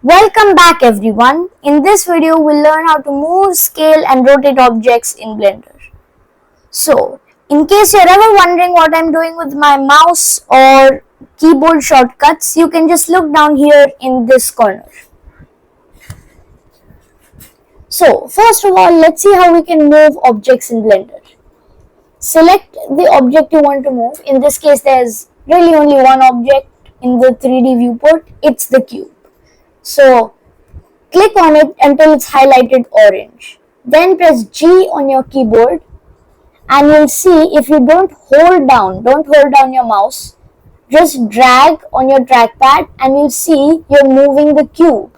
Welcome back everyone. In this video we'll learn how to move, scale and rotate objects in Blender. So, in case you're ever wondering what I'm doing with my mouse or keyboard shortcuts, you can just look down here in this corner. So, first of all, let's see how we can move objects in Blender. Select the object you want to move. In this case, there's really only one object in the 3D viewport. It's the cube. So, click on it until it's highlighted orange. Then press G on your keyboard and you'll see if you don't hold down your mouse, just drag on your trackpad and you'll see you're moving the cube.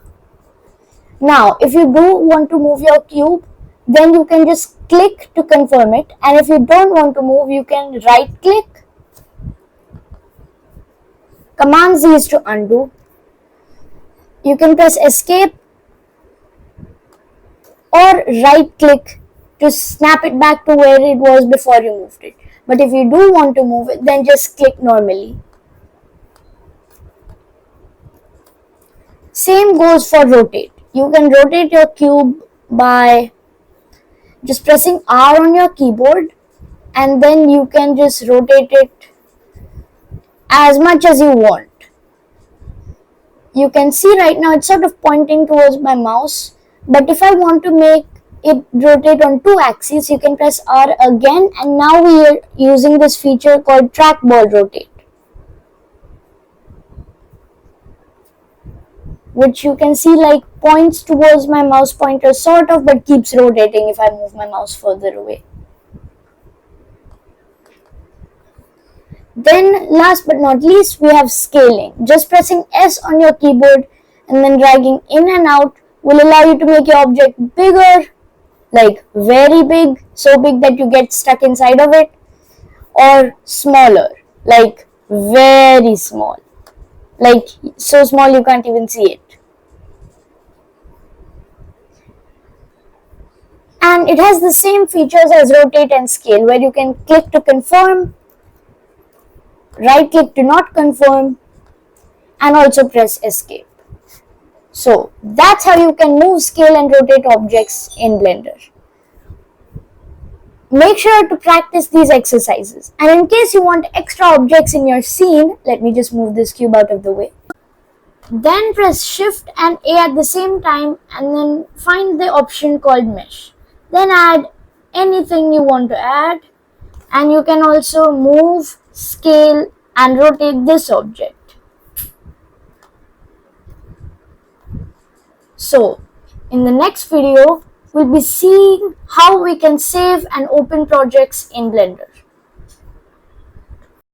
Now, if you do want to move your cube, then you can just click to confirm it, and if you don't want to move, you can right click. Command Z is to undo. You can press escape or right click to snap it back to where it was before you moved it. But if you do want to move it, then just click normally. Same goes for rotate. You can rotate your cube by just pressing R on your keyboard, and then you can just rotate it as much as you want. You can see right now it's sort of pointing towards my mouse, but if I want to make it rotate on two axes, you can press R again, and now we are using this feature called trackball rotate, which you can see like points towards my mouse pointer sort of, but keeps rotating if I move my mouse further away. Then last but not least, we have scaling. Just pressing S on your keyboard and then dragging in and out will allow you to make your object bigger, like very big, so big that you get stuck inside of it, or smaller, like very small, like so small you can't even see it. And it has the same features as rotate and scale, where you can click to confirm, right click to not confirm, and also press escape. So that's how you can move, scale and rotate objects in Blender. Make sure to practice these exercises, and in case you want extra objects in your scene, let me just move this cube out of the way. Then press Shift and A at the same time and then find the option called Mesh. Then add anything you want to add, and you can also move, scale and rotate this object. So, in the next video, we'll be seeing how we can save and open projects in Blender.